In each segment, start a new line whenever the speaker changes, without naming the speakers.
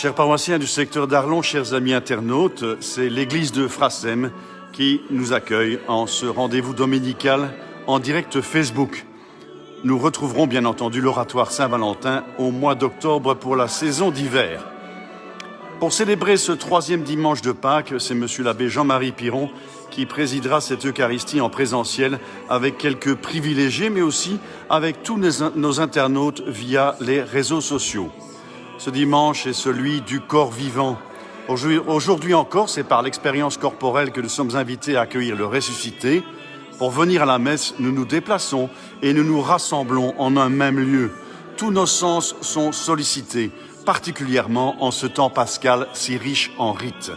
Chers paroissiens du secteur d'Arlon, chers amis internautes, c'est l'église de Frassem qui nous accueille en ce rendez-vous dominical en direct Facebook. Nous retrouverons bien entendu l'oratoire Saint-Valentin au mois d'octobre pour la saison d'hiver. Pour célébrer ce troisième dimanche de Pâques, c'est monsieur l'abbé Jean-Marie Piron qui présidera cette Eucharistie en présentiel avec quelques privilégiés, mais aussi avec tous nos internautes via les réseaux sociaux. Ce dimanche est celui du corps vivant. Aujourd'hui encore, c'est par l'expérience corporelle que nous sommes invités à accueillir le ressuscité. Pour venir à la messe, nous nous déplaçons et nous nous rassemblons en un même lieu. Tous nos sens sont sollicités, particulièrement en ce temps pascal si riche en rites.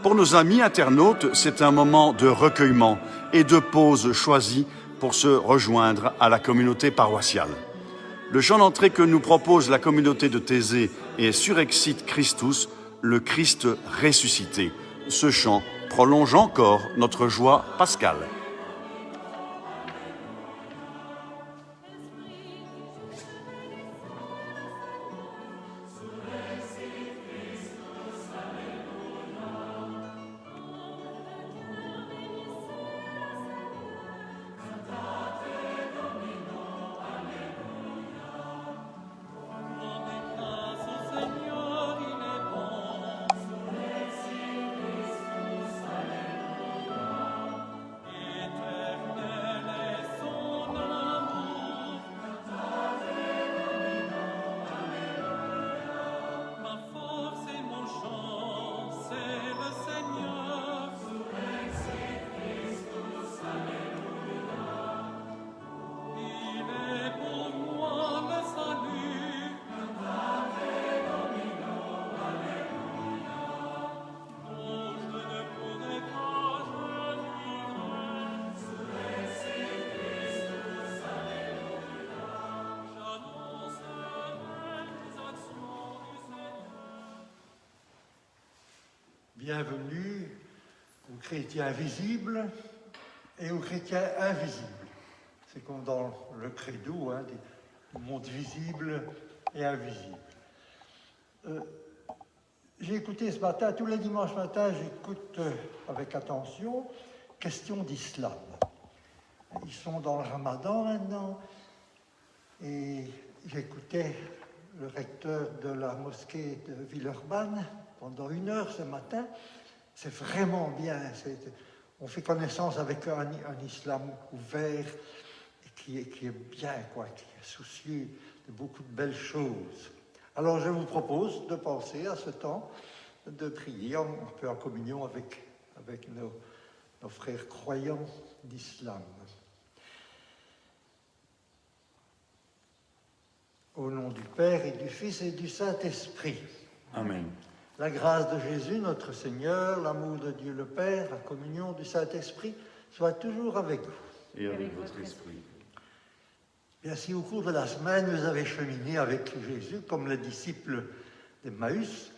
Pour nos amis internautes, c'est un moment de recueillement et de pause choisi pour se rejoindre à la communauté paroissiale. Le chant d'entrée que nous propose la communauté de Thésée est Surexit Christus, le Christ ressuscité. Ce chant prolonge encore notre joie pascale.
Bienvenue aux chrétiens visibles et aux chrétiens invisibles. C'est comme dans le credo, du monde visible et invisible. J'ai écouté ce matin, tous les dimanches matins, j'écoute avec attention questions d'islam. Ils sont dans le ramadan maintenant et j'écoutais le recteur de la mosquée de Villeurbanne pendant 1 heure ce matin. C'est vraiment bien. On fait connaissance avec un islam ouvert qui est bien, qui est soucieux de beaucoup de belles choses. Alors je vous propose de penser à ce temps de prier un peu en communion avec nos frères croyants d'islam. Au nom du Père et du Fils et du Saint-Esprit.
Amen.
La grâce de Jésus, notre Seigneur, l'amour de Dieu le Père, la communion du Saint-Esprit, soit toujours avec vous.
Et avec votre esprit.
Bien, si au cours de la semaine, vous avez cheminé avec Jésus, comme les disciples d'Emmaüs,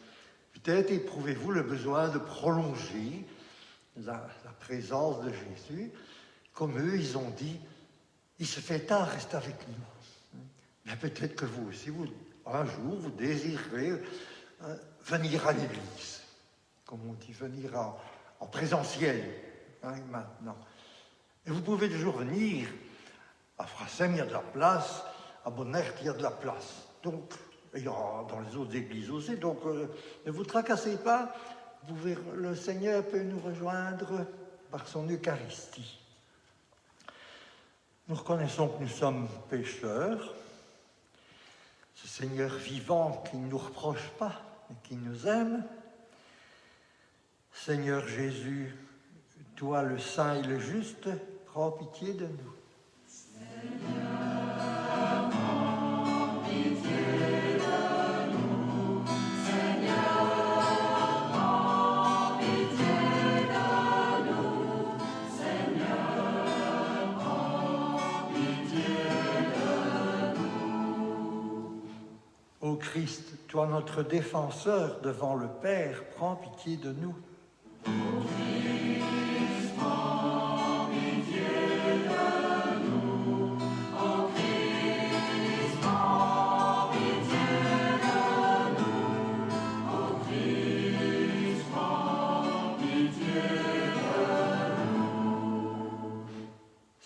peut-être éprouvez-vous le besoin de prolonger la présence de Jésus. Comme eux, ils ont dit, il se fait tard, reste avec nous. Mais peut-être que vous aussi, un jour, vous désirez venir à l'église, comme on dit, venir en présentiel, maintenant. Et vous pouvez toujours venir. À Frassem, il y a de la place. À Bonnert, il y a de la place. Donc, il y a dans les autres églises aussi. Donc, ne vous tracassez pas. Le Seigneur peut nous rejoindre par son Eucharistie. Nous reconnaissons que nous sommes pécheurs. Ce Seigneur vivant qui ne nous reproche pas, mais qui nous aime. Seigneur Jésus, toi le saint et le juste, prends pitié de nous.
Seigneur, prends pitié de nous. Seigneur, prends pitié de nous. Seigneur, prends pitié de nous.
Ô Christ, toi notre défenseur devant le Père, prends pitié de nous.
Ô Christ, prends pitié de nous. Ô Christ, prends pitié de nous. Ô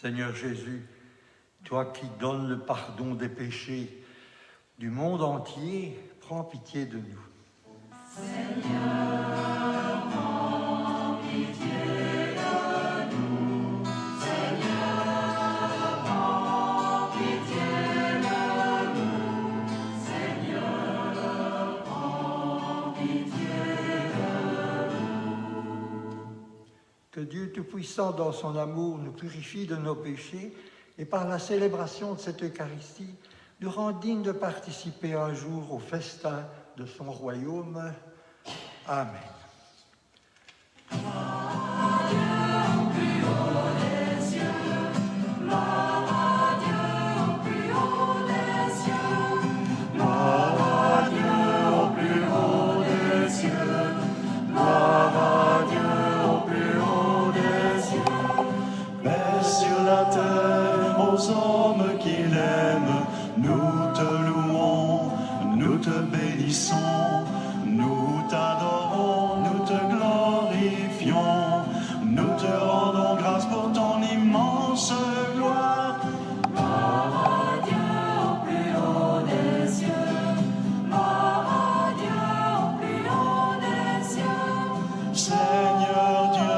Seigneur Jésus, toi qui donnes le pardon des péchés du monde entier, prends pitié de nous.
Seigneur, prends pitié de nous. Seigneur, prends pitié de nous. Seigneur, prends pitié de nous.
Que Dieu Tout-Puissant, dans son amour, nous purifie de nos péchés et par la célébration de cette Eucharistie, nous rend dignes de participer un jour au festin de son royaume. Amen.
Aux hommes qu'il aime, nous te louons, nous te bénissons, nous t'adorons, nous te glorifions, nous te rendons grâce pour ton immense gloire.
Gloire à Dieu au plus haut des cieux, gloire à Dieu au plus haut des cieux.
Seigneur Dieu,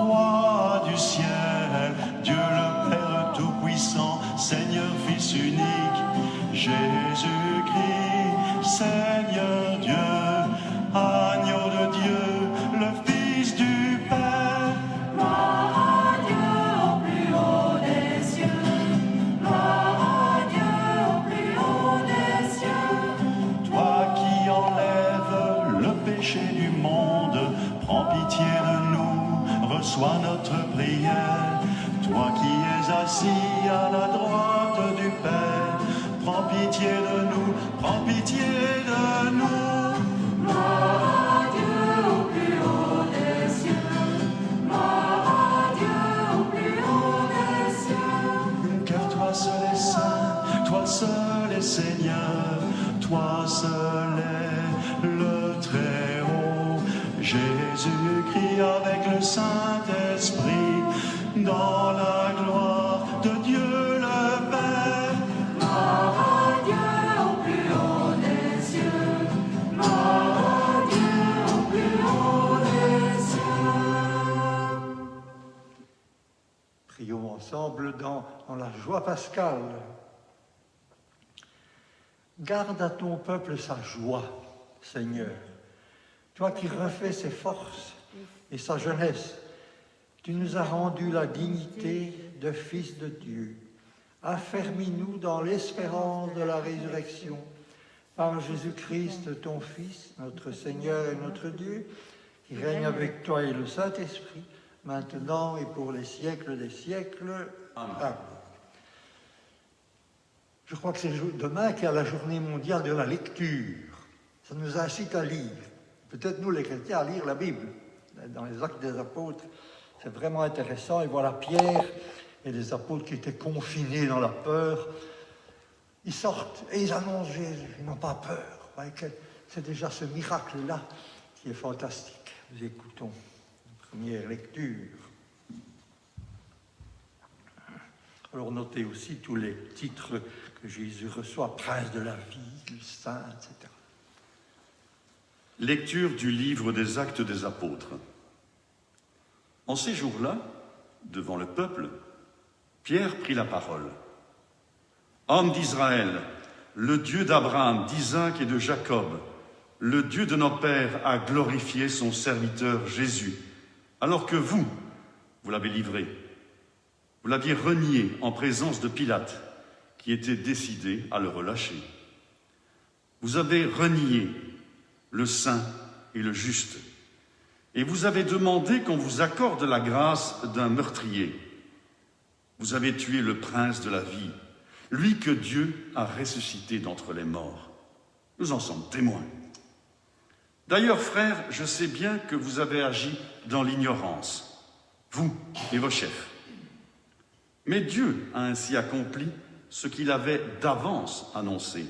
roi du ciel, Dieu le Père Tout-Puissant, Seigneur Fils unique, Jésus-Christ, Seigneur Dieu, agneau de Dieu, le Fils du Père.
Gloire à Dieu au plus haut des cieux, gloire à Dieu au plus haut des cieux.
Toi qui enlèves le péché du monde, prends pitié de nous, reçois notre prière. Toi qui es assis à la droite du Père, prends pitié de nous, prends pitié de nous.
Gloire à Dieu au plus haut des cieux, gloire à Dieu au plus haut des cieux.
Car toi seul est saint, toi seul est Seigneur, toi seul est le Très-Haut. Jésus-Christ avec le Saint-Esprit, dans la gloire de Dieu le Père.
Gloire à Dieu au plus haut des cieux, gloire à Dieu au plus haut des cieux.
Prions ensemble dans la joie pascale. Garde à ton peuple sa joie, Seigneur. Toi qui refais ses forces et sa jeunesse, tu nous as rendu la dignité de fils de Dieu. Affermis-nous dans l'espérance de la résurrection par Jésus-Christ, ton Fils, notre Seigneur et notre Dieu, qui règne avec toi et le Saint-Esprit, maintenant et pour les siècles des siècles. Amen. Je crois que c'est demain qu'il y a la journée mondiale de la lecture. Ça nous incite à lire. Peut-être nous les chrétiens à lire la Bible. Dans les Actes des Apôtres, c'est vraiment intéressant. Et voilà Pierre et les apôtres qui étaient confinés dans la peur. Ils sortent et ils annoncent Jésus. Ils n'ont pas peur. Vous voyez que c'est déjà ce miracle-là qui est fantastique. Nous écoutons la première lecture. Alors notez aussi tous les titres que Jésus reçoit, Prince de la vie, le Saint, etc.
Lecture du livre des Actes des Apôtres. En ces jours-là, devant le peuple, Pierre prit la parole. Hommes d'Israël, le Dieu d'Abraham, d'Isaac et de Jacob, le Dieu de nos pères a glorifié son serviteur Jésus, alors que vous l'avez livré. Vous l'aviez renié en présence de Pilate, qui était décidé à le relâcher. Vous avez renié le saint et le juste, et vous avez demandé qu'on vous accorde la grâce d'un meurtrier. Vous avez tué le prince de la vie, lui que Dieu a ressuscité d'entre les morts. Nous en sommes témoins. D'ailleurs, frères, je sais bien que vous avez agi dans l'ignorance, vous et vos chefs. Mais Dieu a ainsi accompli ce qu'il avait d'avance annoncé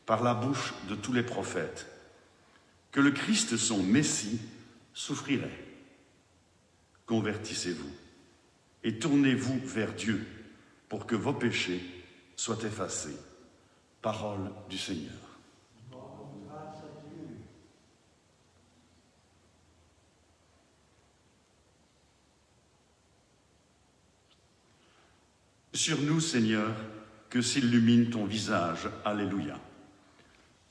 par la bouche de tous les prophètes, que le Christ, son Messie, souffrirait. Convertissez-vous et tournez-vous vers Dieu pour que vos péchés soient effacés. Parole du Seigneur. Sur nous, Seigneur, que s'illumine ton visage. Alléluia.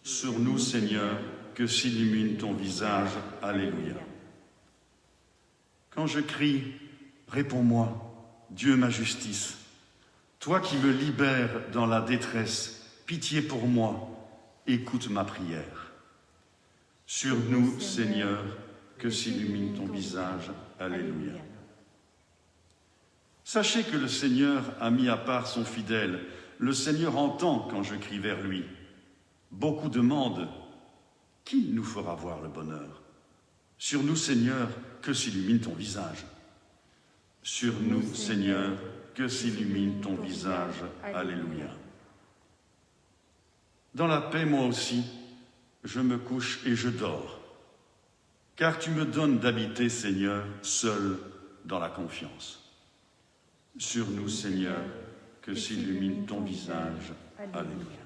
Sur nous, Seigneur, que s'illumine ton visage. Alléluia. Quand je crie, réponds-moi, Dieu ma justice. Toi qui me libères dans la détresse, pitié pour moi, écoute ma prière. Sur nous, Seigneur, que s'illumine ton visage. Alléluia. Sachez que le Seigneur a mis à part son fidèle. Le Seigneur entend quand je crie vers lui. Beaucoup demandent, qui nous fera voir le bonheur? Sur nous, Seigneur, que s'illumine ton visage. Sur nous, Seigneur, que s'illumine ton visage. Alléluia. Dans la paix, moi aussi, je me couche et je dors. Car tu me donnes d'habiter, Seigneur, seul dans la confiance. Sur nous, Seigneur, que s'illumine ton visage. Alléluia.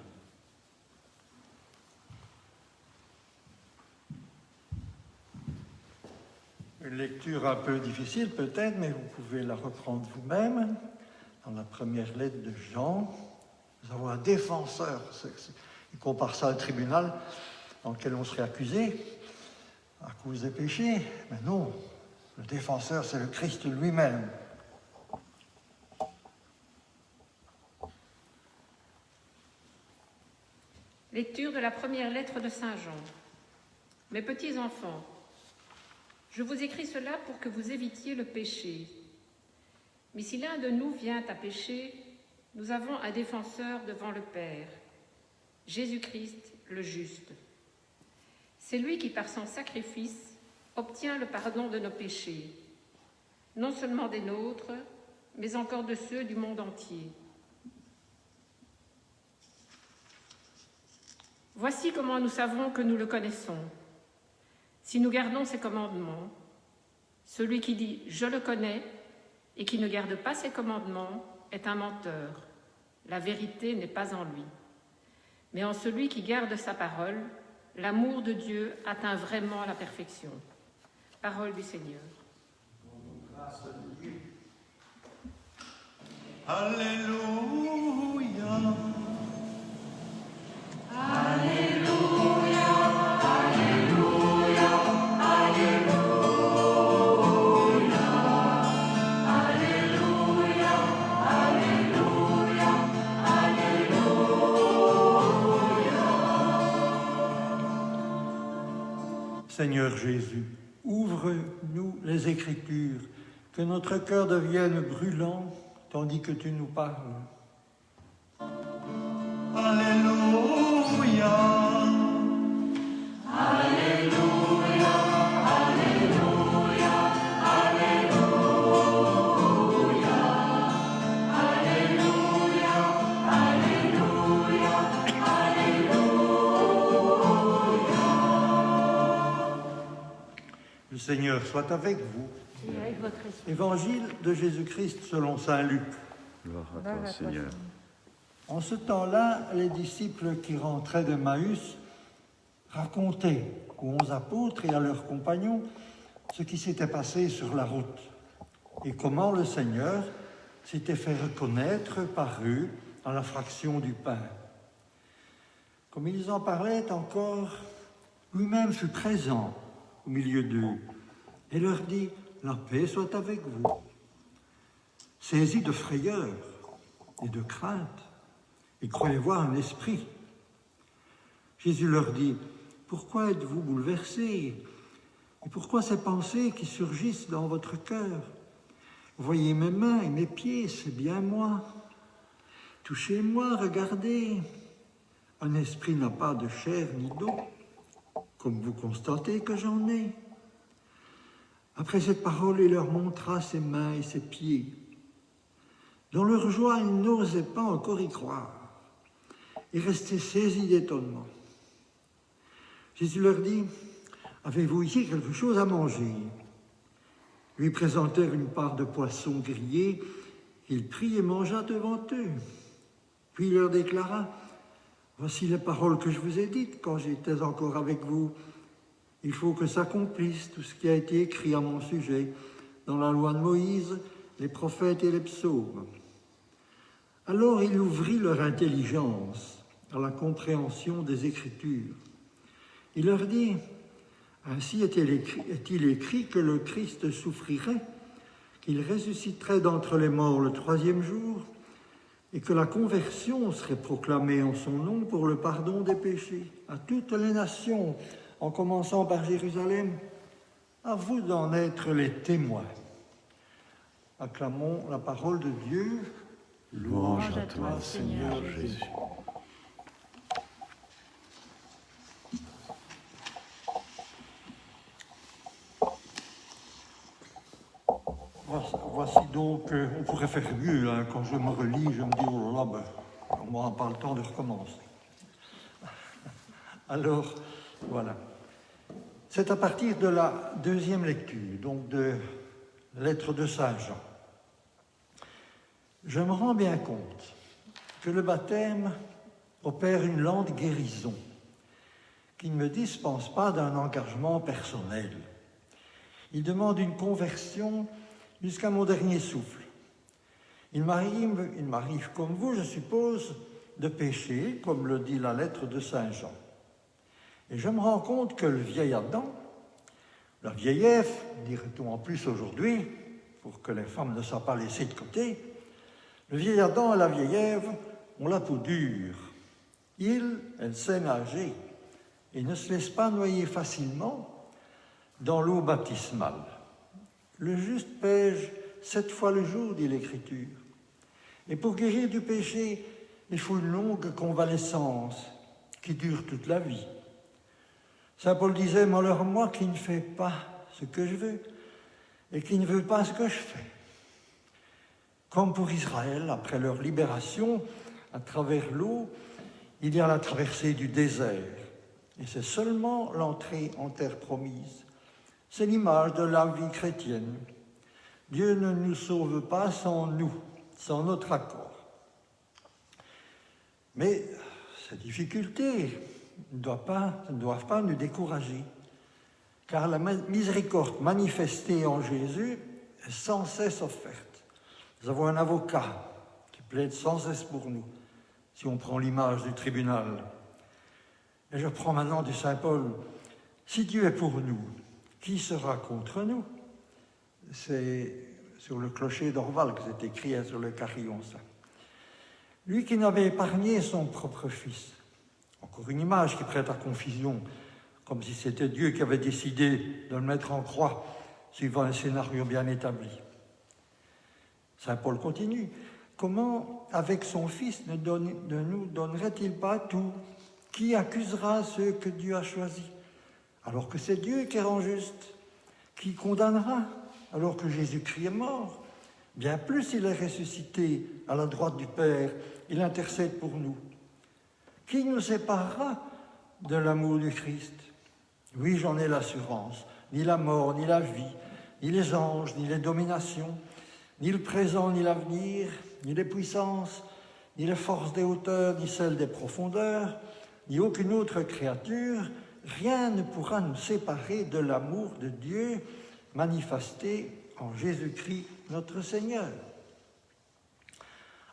Une lecture un peu difficile peut-être, mais vous pouvez la reprendre vous-même. Dans la première lettre de Jean, nous avons un défenseur. Il compare ça à un tribunal dans lequel on serait accusé à cause des péchés. Mais non, le défenseur, c'est le Christ lui-même.
Lecture de la première lettre de Saint Jean. Mes petits enfants, je vous écris cela pour que vous évitiez le péché. Mais si l'un de nous vient à pécher, nous avons un défenseur devant le Père, Jésus-Christ le juste. C'est lui qui, par son sacrifice, obtient le pardon de nos péchés, non seulement des nôtres, mais encore de ceux du monde entier. Voici comment nous savons que nous le connaissons. Si nous gardons ses commandements, celui qui dit « je le connais » et qui ne garde pas ses commandements est un menteur. La vérité n'est pas en lui. Mais en celui qui garde sa parole, l'amour de Dieu atteint vraiment la perfection. Parole du Seigneur.
Alléluia.
Seigneur Jésus, ouvre-nous les Écritures, que notre cœur devienne brûlant, tandis que tu nous parles.
Alléluia.
Le Seigneur soit avec vous.
Et avec votre esprit.
Évangile de Jésus-Christ selon saint Luc.
Gloire à toi, Seigneur.
En ce temps-là, les disciples qui rentraient d'Emmaüs racontaient aux 11 apôtres et à leurs compagnons ce qui s'était passé sur la route et comment le Seigneur s'était fait reconnaître par eux dans la fraction du pain. Comme ils en parlaient encore, lui-même fut présent au milieu d'eux et leur dit « La paix soit avec vous ». Saisis de frayeur et de crainte, ils croyaient voir un esprit. Jésus leur dit « Pourquoi êtes-vous bouleversés? Et pourquoi ces pensées qui surgissent dans votre cœur? Voyez mes mains et mes pieds, c'est bien moi. Touchez-moi, regardez. Un esprit n'a pas de chair ni d'eau, comme vous constatez que j'en ai. » Après cette parole, il leur montra ses mains et ses pieds. Dans leur joie, ils n'osaient pas encore y croire. Ils restaient saisis d'étonnement. Jésus leur dit « Avez-vous ici quelque chose à manger ?» lui présentèrent une part de poisson grillé. Il prit et mangea devant eux. Puis il leur déclara, « Voici les paroles que je vous ai dites quand j'étais encore avec vous. Il faut que s'accomplisse tout ce qui a été écrit à mon sujet dans la loi de Moïse, les prophètes et les psaumes. » Alors il ouvrit leur intelligence à la compréhension des Écritures. Il leur dit, « Ainsi est-il écrit que le Christ souffrirait, qu'il ressusciterait d'entre les morts le troisième jour, et que la conversion serait proclamée en son nom pour le pardon des péchés à toutes les nations, en commençant par Jérusalem. À vous d'en être les témoins. » Acclamons la parole de Dieu.
Louange à toi, Seigneur Jésus.
Voici donc, on pourrait faire mieux, hein, quand je me relis, je me dis, oh là là, ben, on n'aura pas le temps de recommencer. Alors, voilà. C'est à partir de la deuxième lecture, donc de Lettre de Saint Jean. Je me rends bien compte que le baptême opère une lente guérison qui ne me dispense pas d'un engagement personnel. Il demande une conversion jusqu'à mon dernier souffle. Il m'arrive comme vous, je suppose, de pécher, comme le dit la lettre de Saint Jean. Et je me rends compte que le vieil Adam, la vieille Ève, dirait-on en plus aujourd'hui, pour que les femmes ne soient pas laissées de côté, le vieil Adam et la vieille Ève ont la peau dure. Elle sait nager et ne se laisse pas noyer facilement dans l'eau baptismale. Le juste pêche 7 fois le jour, dit l'Écriture. Et pour guérir du péché, il faut une longue convalescence qui dure toute la vie. Saint Paul disait, « Malheur à moi qui ne fais pas ce que je veux et qui ne veut pas ce que je fais. » Comme pour Israël, après leur libération, à travers l'eau, il y a la traversée du désert. Et c'est seulement l'entrée en terre promise. C'est l'image de la vie chrétienne. Dieu ne nous sauve pas sans nous, sans notre accord. Mais ces difficultés ne doivent pas nous décourager, car la miséricorde manifestée en Jésus est sans cesse offerte. Nous avons un avocat qui plaide sans cesse pour nous, si on prend l'image du tribunal. Et je prends maintenant du Saint Paul, « Si Dieu est pour nous, qui sera contre nous ?» C'est sur le clocher d'Orval que c'est écrit, sur le carillon, ça. Lui qui n'avait épargné son propre fils. Encore une image qui prête à confusion, comme si c'était Dieu qui avait décidé de le mettre en croix, suivant un scénario bien établi. Saint Paul continue. Comment, avec son Fils, ne nous donnerait-il pas tout? Qui accusera ceux que Dieu a choisis? Alors que c'est Dieu qui rend juste. Qui condamnera alors que Jésus-Christ est mort? Bien plus, il est ressuscité à la droite du Père. Il intercède pour nous. Qui nous séparera de l'amour du Christ? Oui, j'en ai l'assurance. Ni la mort, ni la vie, ni les anges, ni les dominations, ni le présent, ni l'avenir, ni les puissances, ni les forces des hauteurs, ni celles des profondeurs, ni aucune autre créature, rien ne pourra nous séparer de l'amour de Dieu manifesté en Jésus-Christ notre Seigneur.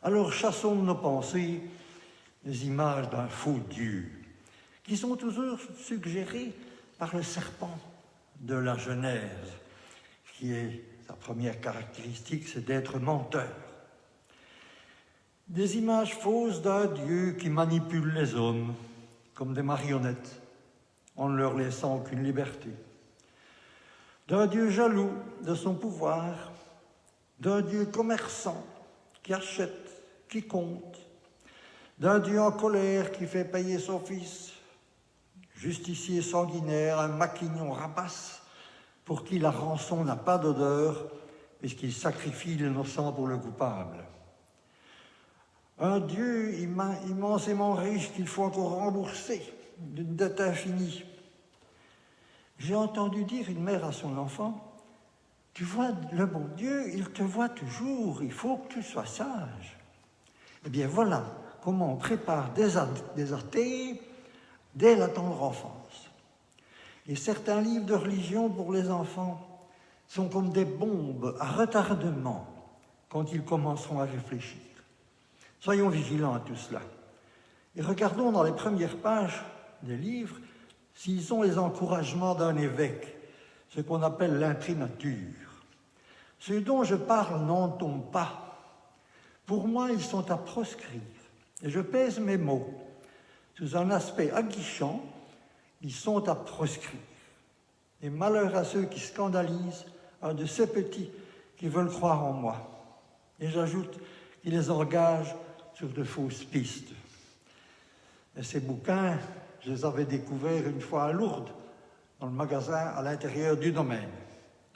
Alors chassons de nos pensées les images d'un faux Dieu, qui sont toujours suggérées par le serpent de la Genèse, qui est sa première caractéristique, c'est d'être menteur. Des images fausses d'un Dieu qui manipule les hommes comme des marionnettes, en ne leur laissant aucune liberté. D'un Dieu jaloux de son pouvoir, d'un Dieu commerçant qui achète, qui compte, d'un Dieu en colère qui fait payer son fils, justicier sanguinaire, un maquignon rapace, pour qui la rançon n'a pas d'odeur, puisqu'il sacrifie l'innocent pour le coupable. Un Dieu immensément riche qu'il faut encore rembourser d'une dette infinie. J'ai entendu dire une mère à son enfant, Tu vois, le bon Dieu, il te voit toujours, il faut que tu sois sage. Eh bien voilà comment on prépare des athées dès la tendre enfance. Et certains livres de religion pour les enfants sont comme des bombes à retardement quand ils commenceront à réfléchir. Soyons vigilants à tout cela. Et regardons dans les premières pages des livres s'ils ont les encouragements d'un évêque, ce qu'on appelle l'imprimature. Ceux dont je parle n'en tombent pas. Pour moi, ils sont à proscrire. Et je pèse mes mots. Sous un aspect aguichant, ils sont à proscrire. Et malheur à ceux qui scandalisent un de ces petits qui veulent croire en moi. Et j'ajoute qu'ils les engagent sur de fausses pistes. Et ces bouquins, je les avais découverts une fois à Lourdes, dans le magasin à l'intérieur du domaine.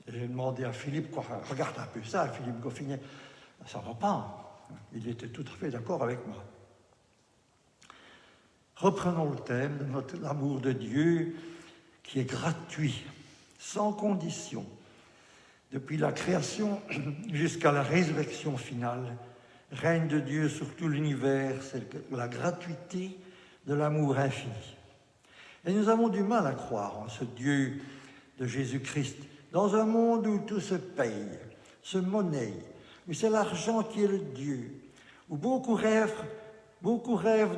Et j'ai demandé à Philippe, regarde un peu ça, Philippe Goffinet, ça ne va pas. Il était tout à fait d'accord avec moi. Reprenons le thème de notre amour de Dieu qui est gratuit, sans condition, depuis la création jusqu'à la résurrection finale. Règne de Dieu sur tout l'univers, c'est la gratuité de l'amour infini. Et nous avons du mal à croire en ce Dieu de Jésus-Christ, dans un monde où tout se paye, se monnaie, où c'est l'argent qui est le Dieu, où beaucoup rêvent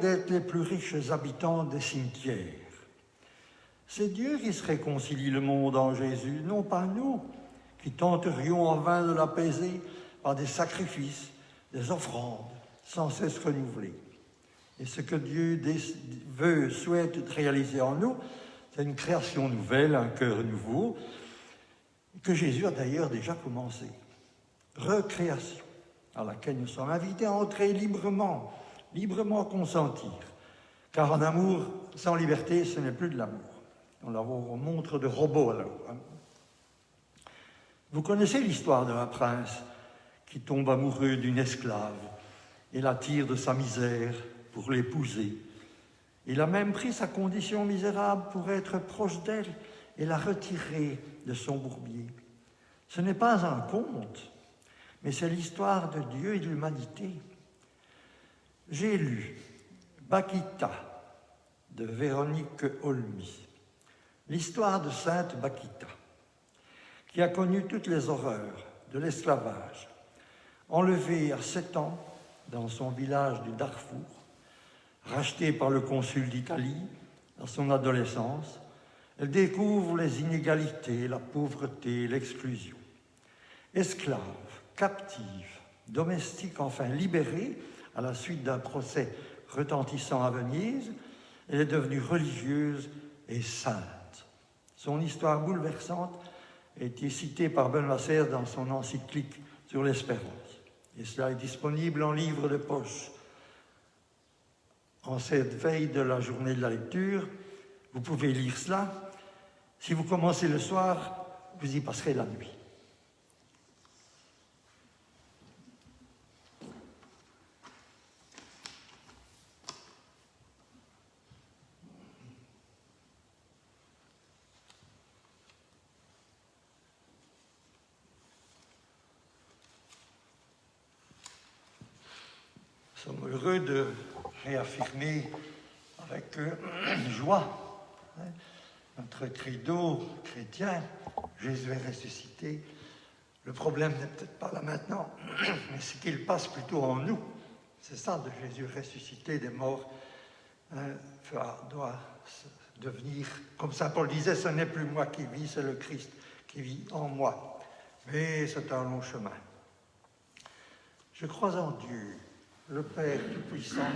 d'être les plus riches habitants des cimetières. C'est Dieu qui se réconcilie le monde en Jésus, non pas nous, qui tenterions en vain de l'apaiser par des sacrifices, des offrandes, sans cesse renouvelées. Et ce que Dieu souhaite réaliser en nous, c'est une création nouvelle, un cœur nouveau, que Jésus a d'ailleurs déjà commencé. Recréation, à laquelle nous sommes invités à entrer librement consentir. Car en amour, sans liberté, ce n'est plus de l'amour. On montre de robots alors. Vous connaissez l'histoire d'un prince qui tombe amoureux d'une esclave et la tire de sa misère pour l'épouser. Il a même pris sa condition misérable pour être proche d'elle et la retirer de son bourbier. Ce n'est pas un conte, mais c'est l'histoire de Dieu et de l'humanité. J'ai lu Bakita de Véronique Olmy, l'histoire de Sainte Bakita, qui a connu toutes les horreurs de l'esclavage. Enlevée à 7 ans dans son village du Darfour, rachetée par le consul d'Italie dans son adolescence, elle découvre les inégalités, la pauvreté, l'exclusion. Esclave, captive, domestique enfin libérée à la suite d'un procès retentissant à Venise, elle est devenue religieuse et sainte. Son histoire bouleversante a été citée par Benoît XVI dans son encyclique sur l'espérance. Et cela est disponible en livre de poche. En cette veille de la journée de la lecture, vous pouvez lire cela. Si vous commencez le soir, vous y passerez la nuit. Nous sommes heureux de réaffirmer avec joie notre credo chrétien, Jésus est ressuscité. Le problème n'est peut-être pas là maintenant, mais c'est qu'il passe plutôt en nous. C'est ça, de Jésus ressuscité des morts, doit devenir, comme saint Paul disait, ce n'est plus moi qui vis, c'est le Christ qui vit en moi. Mais c'est un long chemin. Je crois en Dieu, le Père Tout-Puissant,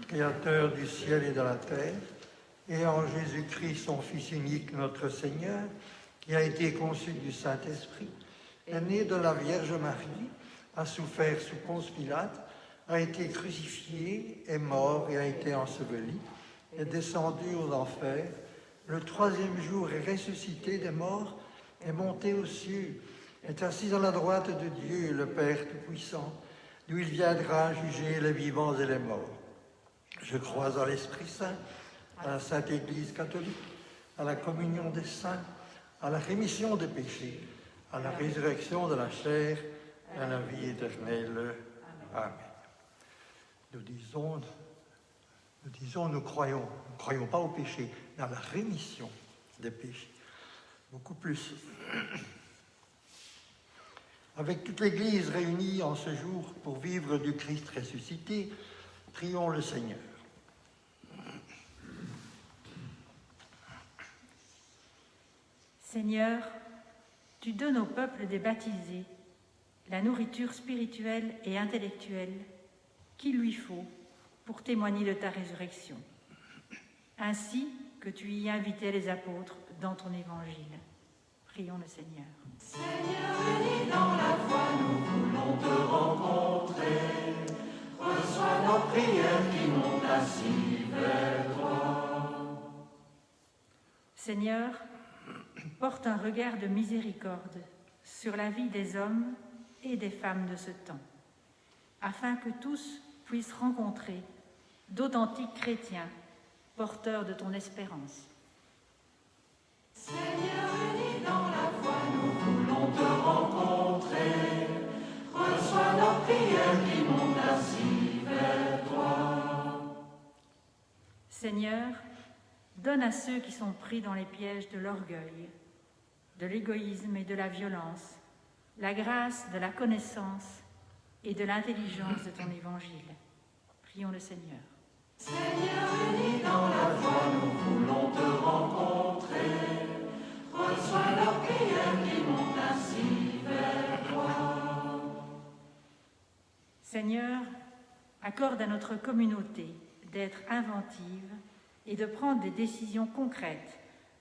Créateur du ciel et de la terre, et en Jésus-Christ, son Fils unique, notre Seigneur, qui a été conçu du Saint-Esprit, est né de la Vierge Marie, a souffert sous Ponce Pilate, a été crucifié, est mort et a été enseveli, est descendu aux enfers, le 3e jour est ressuscité des morts, est monté aux cieux, est assis à la droite de Dieu, le Père Tout-Puissant, d'où il viendra juger les vivants et les morts. Je crois à l'Esprit Saint, à la Sainte Église catholique, à la communion des saints, à la rémission des péchés, à la résurrection de la chair, à la vie éternelle. Amen. Nous ne croyons pas au péché, mais à la rémission des péchés. Beaucoup plus. Avec toute l'Église réunie en ce jour pour vivre du Christ ressuscité, prions le Seigneur.
Seigneur, tu donnes au peuple des baptisés la nourriture spirituelle et intellectuelle qu'il lui faut pour témoigner de ta résurrection, ainsi que tu y invitais les apôtres dans ton évangile. Prions le Seigneur.
Seigneur, unis dans la foi, nous voulons te rencontrer. Reçois nos prières qui montent ainsi vers toi.
Seigneur, porte un regard de miséricorde sur la vie des hommes et des femmes de ce temps, afin que tous puissent rencontrer d'authentiques chrétiens porteurs de ton espérance.
Seigneur, unis dans la foi, nous voulons te rencontrer. Reçois nos prières qui montent ainsi vers toi.
Seigneur, donne à ceux qui sont pris dans les pièges de l'orgueil, de l'égoïsme et de la violence, la grâce de la connaissance et de l'intelligence de ton évangile. Prions le Seigneur.
Seigneur, unis dans la foi, nous voulons te rencontrer. Reçois nos prières qui montent ainsi vers toi.
Seigneur, accorde à notre communauté d'être inventive et de prendre des décisions concrètes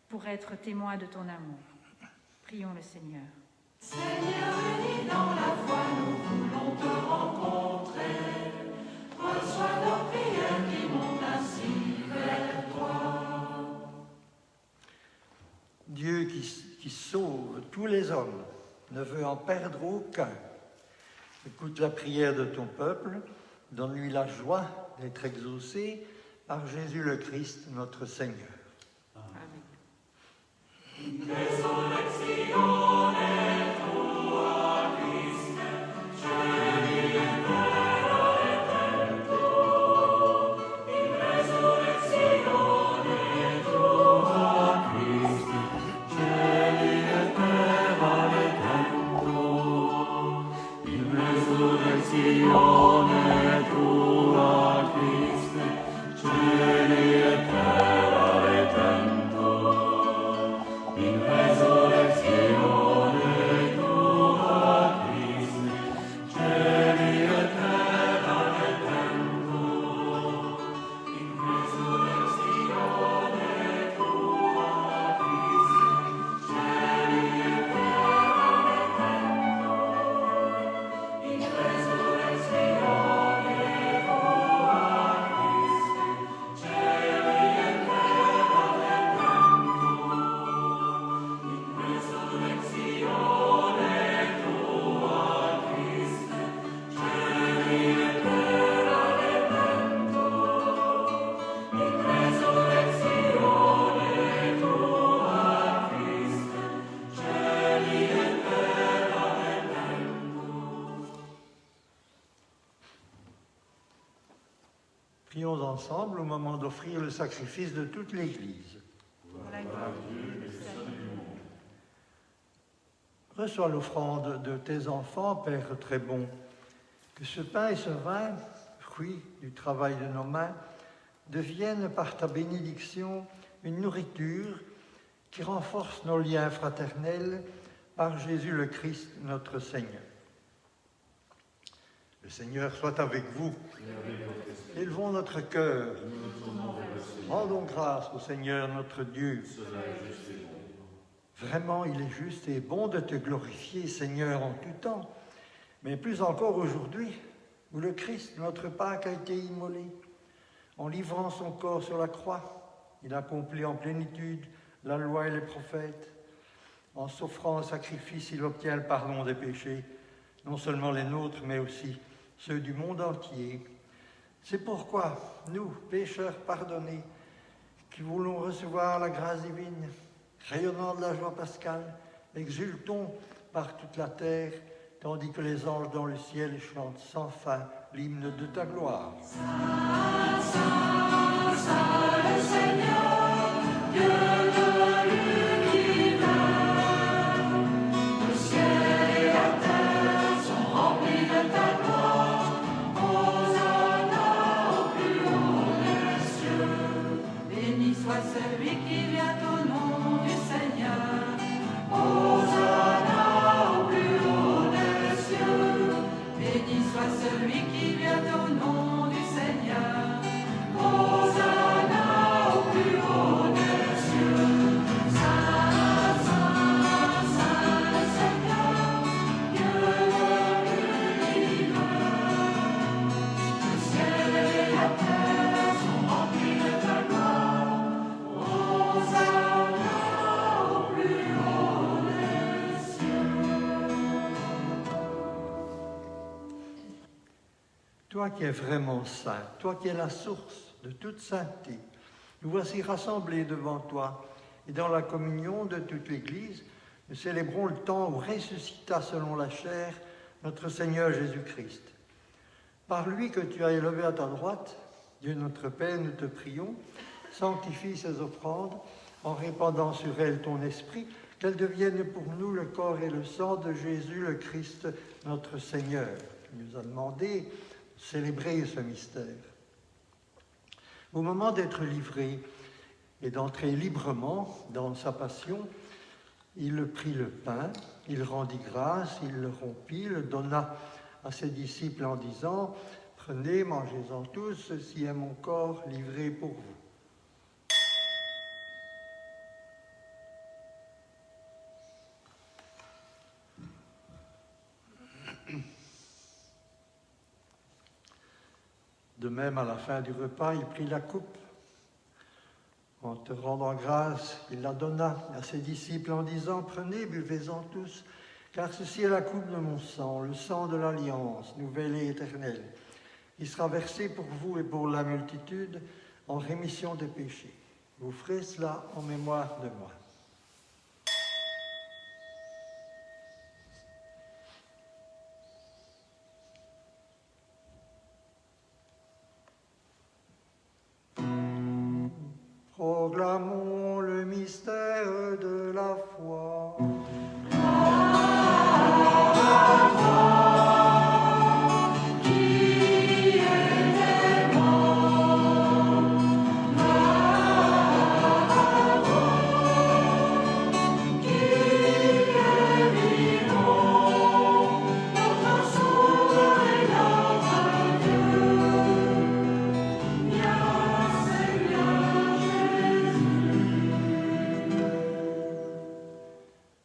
pour être témoin de ton amour. Prions le Seigneur.
Seigneur, unis dans la foi, nous voulons te rencontrer. Reçois nos prières qui montent ainsi vers toi.
Dieu qui sauve tous les hommes ne veut en perdre aucun. Écoute la prière de ton peuple, donne-lui la joie d'être exaucé par Jésus le Christ, notre Seigneur.
Amen.
Prions ensemble au moment d'offrir le sacrifice de toute l'Église. Reçois l'offrande de tes enfants, Père très bon. Que ce pain et ce vin, fruits du travail de nos mains, deviennent par ta bénédiction une nourriture qui renforce nos liens fraternels par Jésus le Christ, notre Seigneur. Le Seigneur soit avec vous. Élevons notre cœur. Rendons grâce au Seigneur notre Dieu. Vraiment, il est juste et bon de te glorifier, Seigneur, en tout temps, mais plus encore aujourd'hui, où le Christ, notre Pâque, a été immolé. En livrant son corps sur la croix, il accomplit en plénitude la loi et les prophètes. En s'offrant en sacrifice, il obtient le pardon des péchés, non seulement les nôtres, mais aussi ceux du monde entier. C'est pourquoi, nous, pécheurs pardonnés, qui voulons recevoir la grâce divine, rayonnant de la joie pascale, exultons par toute la terre, tandis que les anges dans le ciel chantent sans fin l'hymne de ta gloire.
Béni soit celui qui vient au nom du Seigneur. Hosanna au plus haut des cieux. Béni soit celui qui vient au nom du Seigneur. Hosanna au plus haut des cieux. Saint, Saint, Saint le Seigneur, Dieu de l'univers. Le ciel et la terre sont remplis de ta gloire. Hosanna au plus haut des cieux.
Toi qui es vraiment saint, toi qui es la source de toute sainteté, nous voici rassemblés devant toi et dans la communion de toute l'Église, nous célébrons le temps où ressuscita selon la chair notre Seigneur Jésus-Christ. Par lui que tu as élevé à ta droite, Dieu notre Père, nous te prions, sanctifie ces offrandes en répandant sur elles ton esprit, qu'elles deviennent pour nous le corps et le sang de Jésus le Christ, notre Seigneur. Il nous a demandé de célébrer ce mystère. Au moment d'être livré et d'entrer librement dans sa passion, il prit le pain, il rendit grâce, il le rompit, le donna à ses disciples en disant « Prenez, mangez-en tous, ceci est mon corps livré pour vous. » De même, à la fin du repas, il prit la coupe. En te rendant grâce, il la donna à ses disciples en disant « Prenez, buvez-en tous, car ceci est la coupe de mon sang, le sang de l'Alliance, nouvelle et éternelle. Il sera versé pour vous et pour la multitude en rémission des péchés. Vous ferez cela en mémoire de moi. » Proclamons le mystère de la foi.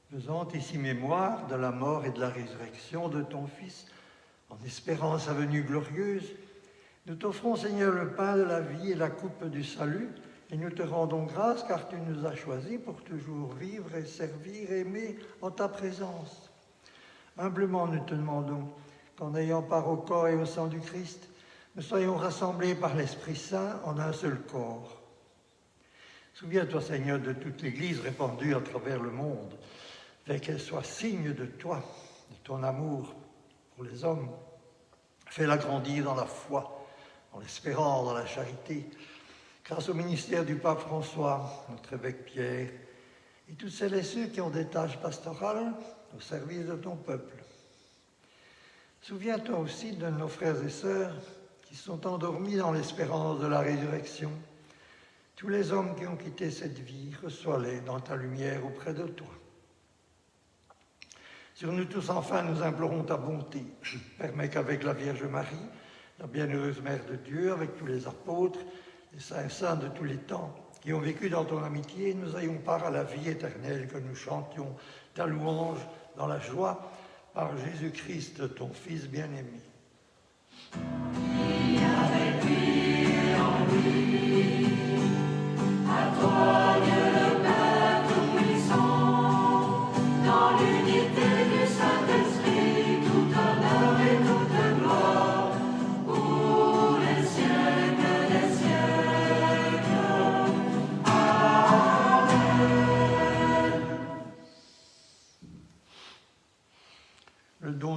Faisant ici mémoire de la mort et de la résurrection de ton Fils, en espérant sa venue glorieuse, nous t'offrons, Seigneur, le pain de la vie et la coupe du salut, et nous te rendons grâce car tu nous as choisis pour toujours vivre et servir et aimer en ta présence. Humblement, nous te demandons qu'en ayant part au corps et au sang du Christ, nous soyons rassemblés par l'Esprit Saint en un seul corps. Souviens-toi, Seigneur, de toute l'Église répandue à travers le monde, fais qu'elle soit signe de toi, de ton amour pour les hommes. Fais-la grandir dans la foi, en l'espérance, dans la charité, grâce au ministère du pape François, notre évêque Pierre, et tous celles et ceux qui ont des tâches pastorales au service de ton peuple. Souviens-toi aussi de nos frères et sœurs qui sont endormis dans l'espérance de la résurrection. Tous les hommes qui ont quitté cette vie, reçois-les dans ta lumière auprès de toi. Sur nous tous, enfin, nous implorons ta bonté. Permets qu'avec la Vierge Marie, la bienheureuse Mère de Dieu, avec tous les apôtres, les saints de tous les temps, qui ont vécu dans ton amitié, nous ayons part à la vie éternelle, que nous chantions ta louange dans la joie, par Jésus-Christ, ton Fils bien-aimé.
Et avec lui et en lui, à toi, Dieu le Père Tout-Puissant, dans l'unité du Saint-Esprit, tout honneur et toute gloire, pour les siècles des siècles. Amen.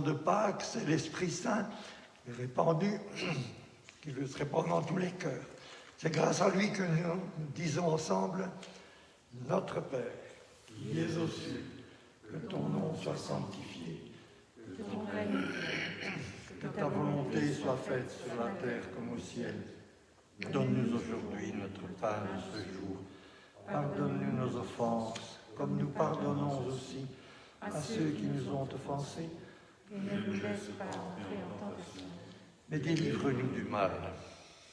de Pâques, c'est l'Esprit Saint qui est répandu, qui veut se répandre dans tous les cœurs. C'est grâce à lui que nous disons ensemble « Notre Père, qui es aux cieux, que ton nom soit sanctifié,
Que ton règne vienne,
que ta volonté soit faite sur la terre comme au ciel. Donne-nous aujourd'hui notre pain de ce jour. Pardonne-nous nos offenses, comme nous pardonnons aussi à ceux qui nous ont offensés.
et ne nous laisse pas entrer en tentation.
Mais délivre-nous du mal.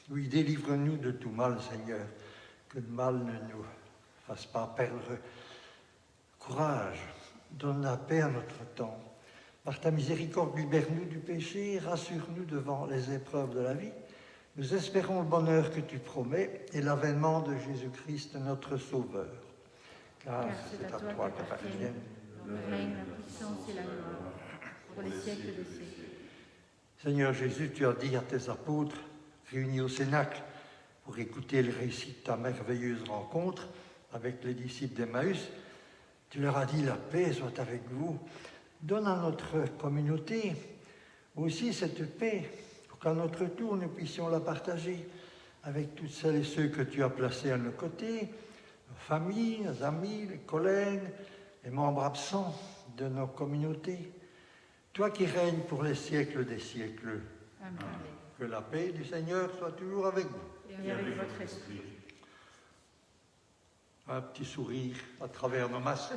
Oui, délivre-nous de tout mal, Seigneur. Que le mal ne nous fasse pas perdre courage. Donne la paix à notre temps. Par ta miséricorde, libère-nous du péché, rassure-nous devant les épreuves de la vie. Nous espérons le bonheur que tu promets et l'avènement de Jésus-Christ, notre Sauveur. Car c'est à toi qu'appartiennent
le règne, la puissance et la gloire, pour les siècles des siècles.
Seigneur Jésus, tu as dit à tes apôtres, réunis au Cénacle, pour écouter le récit de ta merveilleuse rencontre avec les disciples d'Emmaüs, tu leur as dit, la paix soit avec vous. Donne à notre communauté aussi cette paix, pour qu'à notre tour, nous puissions la partager avec toutes celles et ceux que tu as placés à nos côtés, nos familles, nos amis, les collègues, les membres absents de nos communautés. Toi qui règnes pour les siècles des siècles,
Amen.
que la paix du Seigneur soit toujours avec vous.
Et avec votre esprit.
Un petit sourire à travers nos masques.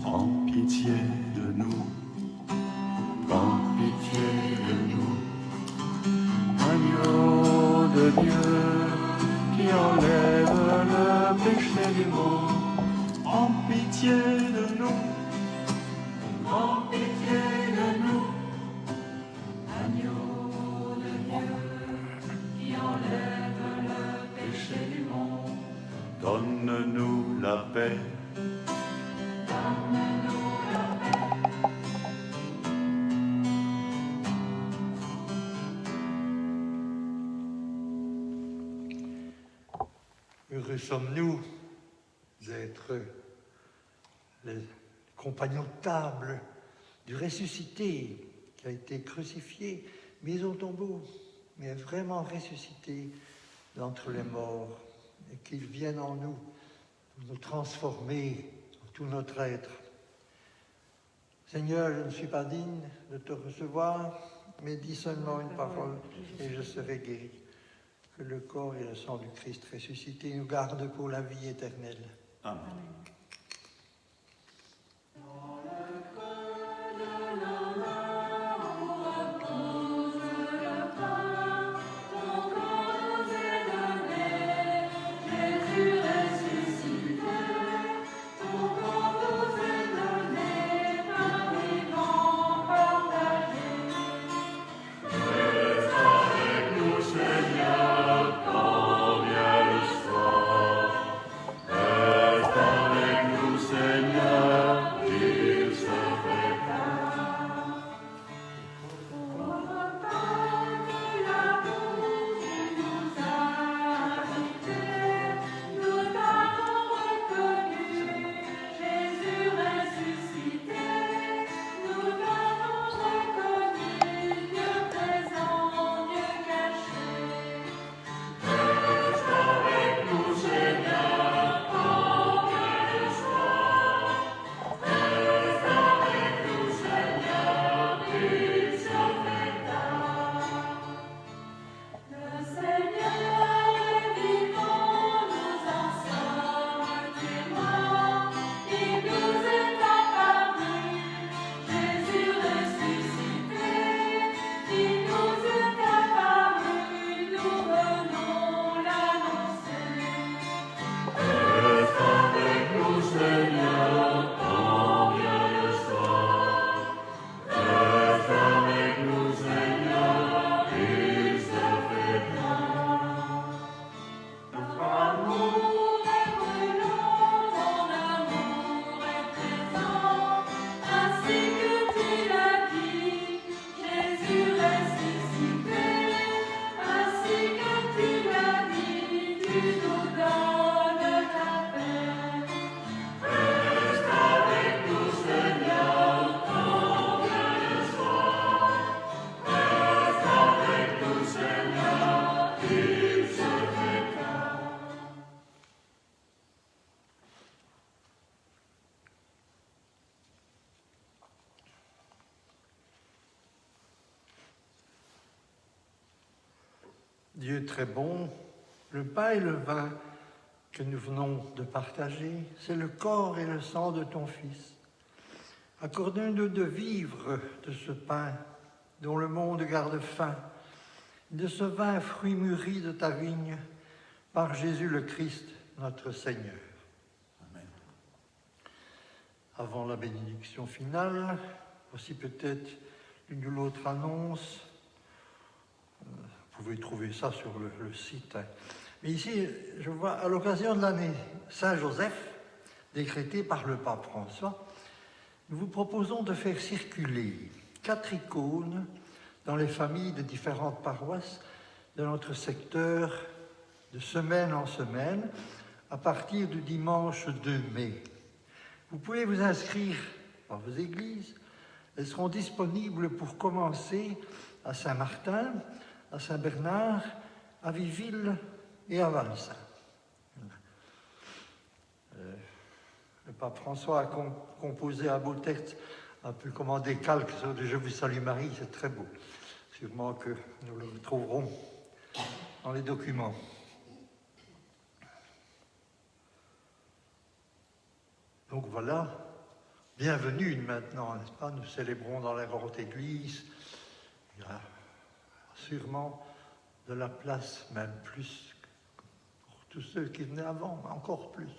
Prends pitié de nous, prends pitié de nous. Agneau de Dieu qui enlève le péché du monde, prends pitié de nous, prends pitié de nous. Agneau de Dieu qui enlève le péché du monde, donne-nous la paix.
Heureux sommes-nous d'être les compagnons de table du ressuscité qui a été crucifié, mis au tombeau, mais vraiment ressuscité d'entre les morts, et qu'il vienne en nous, pour nous transformer en tout notre être. Seigneur, je ne suis pas digne de te recevoir, mais dis seulement une parole et je serai guéri. Que le corps et le sang du Christ ressuscité nous gardent pour la vie éternelle.
Amen.
Avec
Dieu très bon, le pain et le vin que nous venons de partager, c'est le corps et le sang de ton Fils. Accorde-nous de vivre de ce pain dont le monde garde faim, de ce vin fruit mûri de ta vigne, par Jésus le Christ, notre Seigneur. Amen. Avant la bénédiction finale, voici peut-être l'une ou l'autre annonce. Vous pouvez trouver ça sur le site. Mais ici, je vois, à l'occasion de l'année Saint-Joseph, décrétée par le pape François, nous vous proposons de faire circuler 4 icônes dans les familles de différentes paroisses de notre secteur de semaine en semaine, à partir du dimanche 2 mai. Vous pouvez vous inscrire dans vos églises. Elles seront disponibles pour commencer à Saint-Martin, à Saint-Bernard, à Viville et à Valsin. Le pape François a composé un beau texte, un peu comme en décalque sur le « Je vous salue Marie », c'est très beau. Sûrement que nous le retrouverons dans les documents. Donc voilà, bienvenue maintenant, n'est-ce pas? Nous célébrons dans la grande église. Il y a sûrement de la place, même plus pour tous ceux qui venaient avant, encore plus.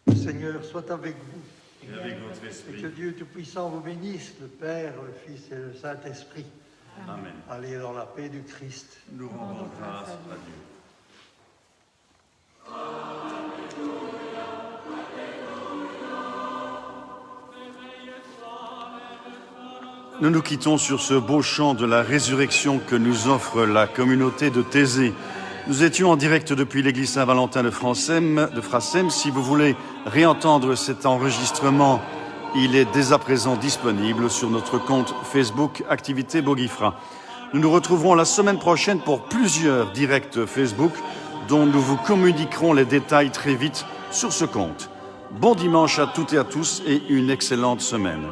Le Seigneur soit avec vous.
Et avec votre esprit.
Et que Dieu Tout-Puissant vous bénisse, le Père, le Fils et le Saint-Esprit.
Amen.
Allez dans la paix du Christ.
Nous rendons grâce à Dieu. Nous nous quittons sur ce beau chant de la résurrection que nous offre la communauté de Thésée. Nous étions en direct depuis l'église Saint-Valentin de Frassem. Si vous voulez réentendre cet enregistrement, il est dès à présent disponible sur notre compte Facebook Activité Bogifra. Nous nous retrouverons la semaine prochaine pour plusieurs directs Facebook dont nous vous communiquerons les détails très vite sur ce compte. Bon dimanche à toutes et à tous et une excellente semaine.